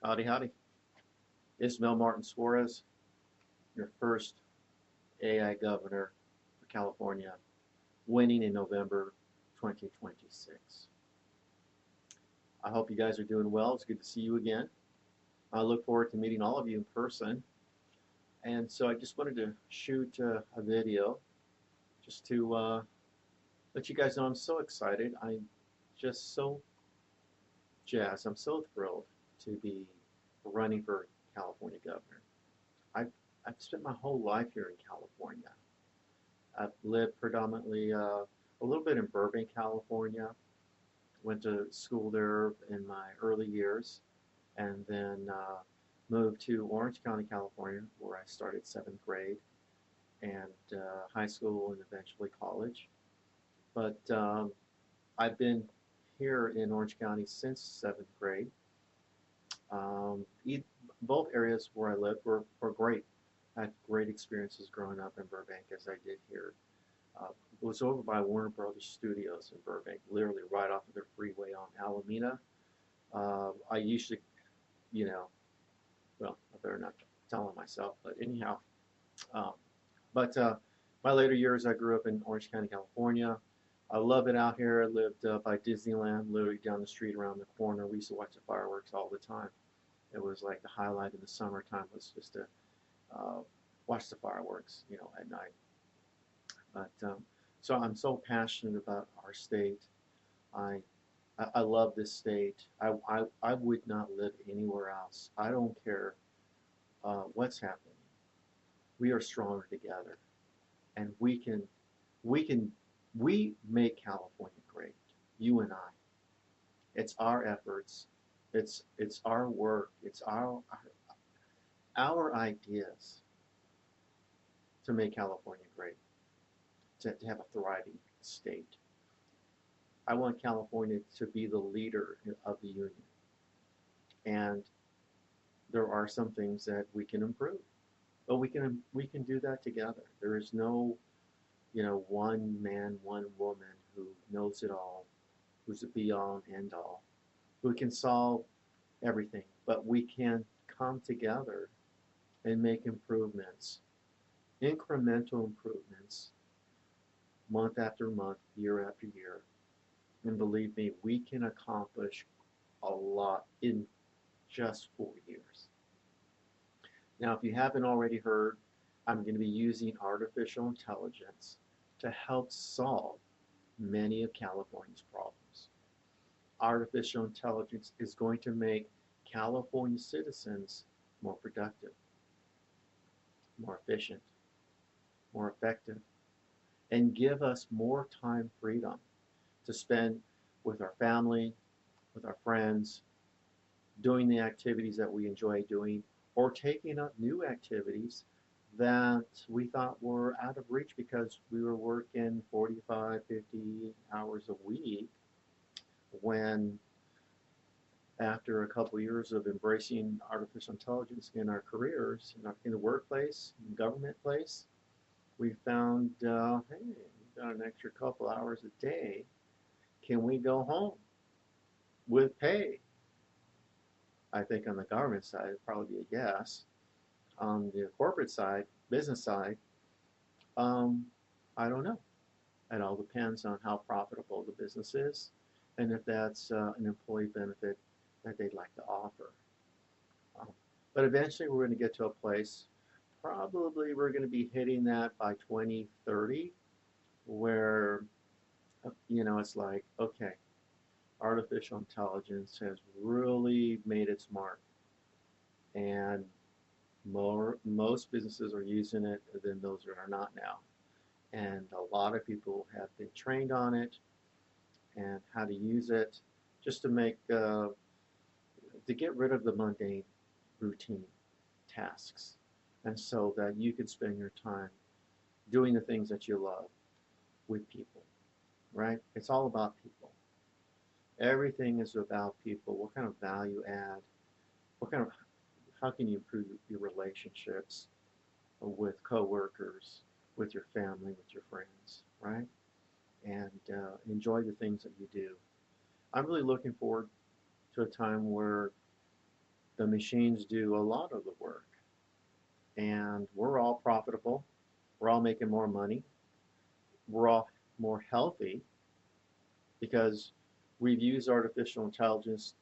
Howdy, howdy. Ismael Martin Suarez, your first AI governor for California, winning in November 2026. I hope you guys are doing well. It's good to see you again. I look forward to meeting all of you in person. And so I just wanted to shoot a video just to let you guys know I'm so excited. I'm just so jazzed. I'm so thrilled to be running for California governor. I've, I've spent my whole life here in California. I've lived predominantly a little bit in Burbank, California. Went to school there in my early years, and then moved to Orange County, California, where I started seventh grade and high school and eventually college. But I've been here in Orange County since seventh grade. Um, Both areas where I lived were great. I had great experiences growing up in Burbank as I did here. It was over by Warner Brothers Studios in Burbank, literally right off of the freeway on Alameda. I usually, you know, well, I better not tell on myself, but anyhow. Um, but My later years, I grew up in Orange County, California. I love it out here. I lived by Disneyland, literally down the street around the corner. We used to watch the fireworks all the time. It was like the highlight in the summertime was just to uh, watch the fireworks, at night. But so I'm so passionate about our state. I I love this state. I would not live anywhere else. I don't care what's happening. We are stronger together, and we can we make California great. You and I. It's our efforts. It's our work. It's our ideas to make California great. To have a thriving state. I want California to be the leader of the union. And there are some things that we can improve, but we can do that together. There is no, one man, one woman who knows it all, who's a be all and end all, who can solve everything. But we can come together and make improvements, incremental improvements, month after month, year after year. And believe me, we can accomplish a lot in just 4 years. Now, if you haven't already heard, I'm going to be using artificial intelligence to help solve many of California's problems. Artificial intelligence is going to make California citizens more productive, more efficient, more effective, and give us more time freedom to spend with our family, with our friends, doing the activities that we enjoy doing, or taking up new activities that we thought were out of reach because we were working 45, 50 hours a week when after a couple of years of embracing artificial intelligence in our careers, in the workplace, in the government place, we found, hey, we've got an extra couple hours a day. Can we go home with pay? I think on the government side, it'd probably be a yes. On the corporate side, business side, um, I don't know. It all depends on how profitable the business is and if that's an employee benefit that they'd like to offer. Um, but eventually we're going to get to a place, probably we're going to be hitting that by 2030, where, it's like, okay, artificial intelligence has really made its mark. And most businesses are using it than those that are not now. And a lot of people have been trained on it and how to use it just to get rid of the mundane routine tasks. And so that you can spend your time doing the things that you love with people, right? It's all about people. Everything is about people. What kind of value add? What kind of how can you improve your relationships with coworkers, with your family, with your friends, right? And enjoy the things that you do. I'm really looking forward to a time where The machines do a lot of the work, and we're all profitable. We're all making more money. We're all more healthy because we've used artificial intelligence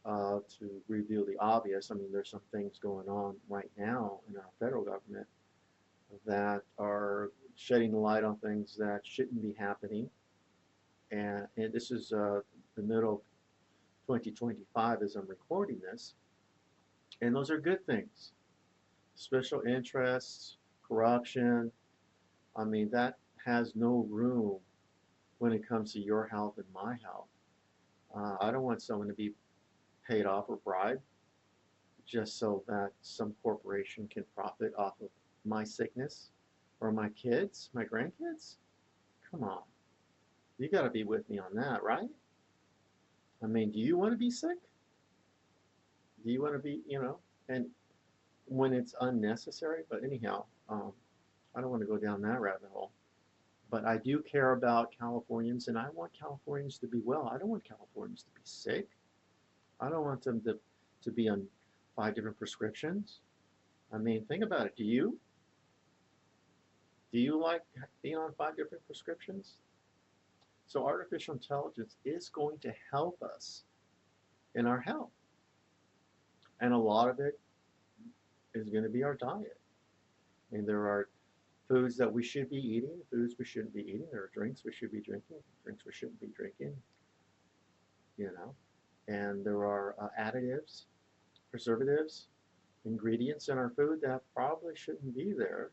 to reveal the obvious. I mean, there's some things going on right now in our federal government that are shedding the light on things that shouldn't be happening. And this is the middle of 2025 as I'm recording this. And those are good things. Special interests, corruption. I mean, that has no room when it comes to your health and my health. I don't want someone to be paid off or bribed just so that some corporation can profit off of my sickness or my kids, my grandkids. Come on. You got to be with me on that, right? I mean, do you want to be sick? Do you want to be, and when it's unnecessary, but anyhow, I don't want to go down that rabbit hole. But I do care about Californians, and I want Californians to be well. I don't want Californians to be sick. I don't want them to be on 5 different prescriptions. I mean, think about it. Do you? Do you like being on 5 different prescriptions? So artificial intelligence is going to help us in our health. And a lot of it is going to be our diet. I mean, there are foods that we should be eating, foods we shouldn't be eating. There are drinks we should be drinking, drinks we shouldn't be drinking, you know. And there are additives, preservatives, ingredients in our food that probably shouldn't be there.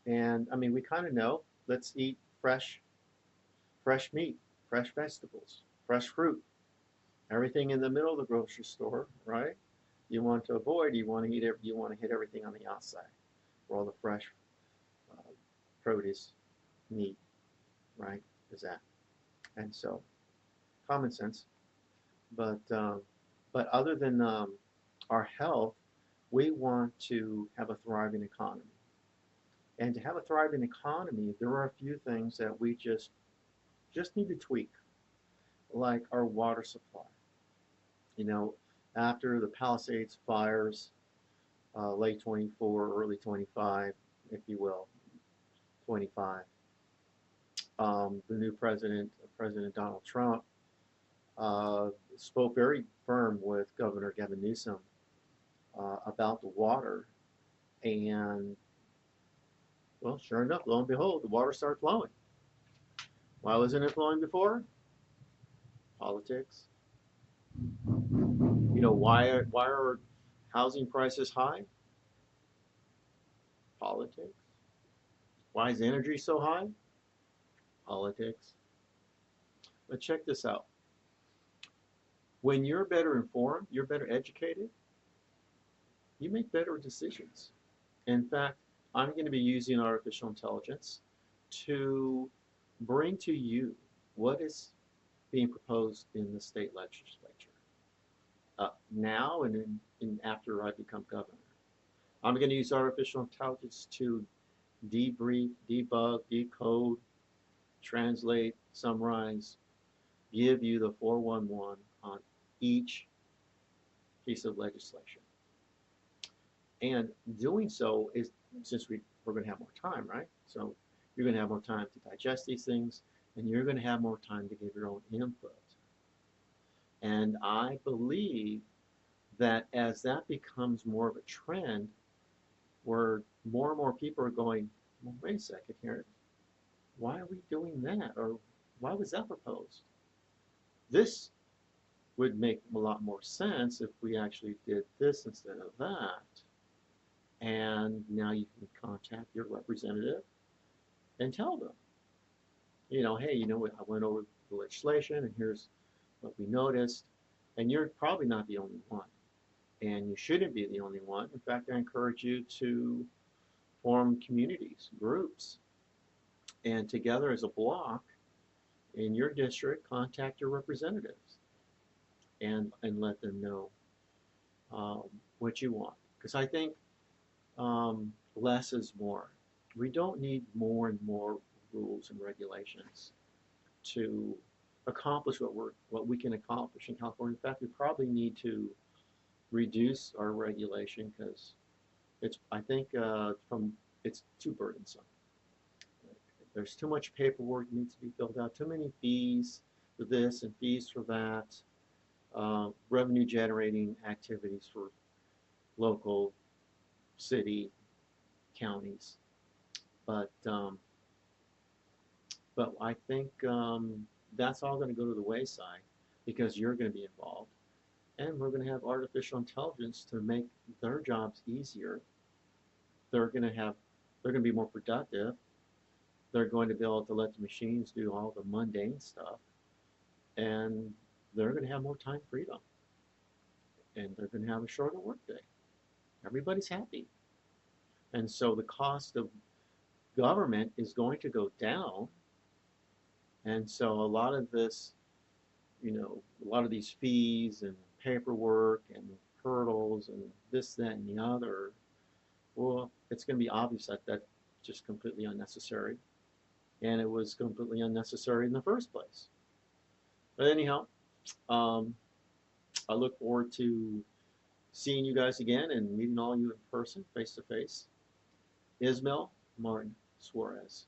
And I mean, we kind of know, let's eat fresh meat, fresh vegetables, fresh fruit, everything in the middle of the grocery store, right? You want to avoid, you want to eat it, you want to hit everything on the outside, where all the fresh uh, produce, meat, right, is at. And so, common sense. But other than our health, we want to have a thriving economy. And to have a thriving economy, there are a few things that we just need to tweak, like our water supply. You know, after the Palisades fires, late 24, early 25, if you will, 25, the new president, President Donald Trump, spoke very firm with Governor Gavin Newsom about the water. And, well, sure enough, lo and behold, the water started flowing. Why wasn't it flowing before? Politics. You know, why are housing prices high? Politics. Why is energy so high? Politics. But check this out. When you're better informed, you're better educated, you make better decisions. In fact, I'm going to be using artificial intelligence to bring to you what is being proposed in the state legislature now and after I become governor. I'm going to use artificial intelligence to debrief, debug, decode, translate, summarize, give you the 411 on each piece of legislation. And doing so is, since we're going to have more time, right? So you're going to have more time to digest these things, and you're going to have more time to give your own input. And I believe that as that becomes more of a trend, where more and more people are going, well, wait a second here, why are we doing that? Or why was that proposed? This would make a lot more sense if we actually did this instead of that. And now you can contact your representative and tell them, hey, I went over the legislation and here's what we noticed. And you're probably not the only one. And you shouldn't be the only one. In fact, I encourage you to form communities, groups, and together as a block in your district, contact your representatives and let them know what you want. Because I think less is more. We don't need more and more rules and regulations to accomplish what we can accomplish in California. In fact, we probably need to reduce our regulation because I think it's too burdensome. There's too much paperwork needs to be filled out, too many fees for this and fees for that, revenue generating activities for local, city, counties. But I think that's all going to go to the wayside because you're going to be involved, and we're going to have artificial intelligence to make their jobs easier. They're going to have they're going to be more productive. They're going to be able to let the machines do all the mundane stuff, and they're going to have more time freedom, and they're going to have a shorter workday. Everybody's happy, and so the cost of government is going to go down, and so a lot of this, a lot of these fees and paperwork and hurdles and this, that, and the other, well, it's going to be obvious that that's just completely unnecessary, and it was completely unnecessary in the first place. But anyhow, um, I look forward to seeing you guys again and meeting all you in person, face to face. Ismael Martin Suarez,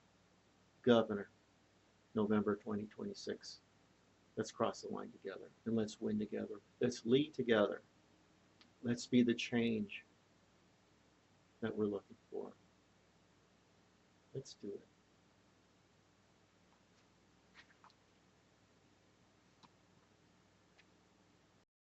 Governor, November 2026. Let's cross the line together and let's win together. Let's lead together. Let's be the change that we're looking for. Let's do it.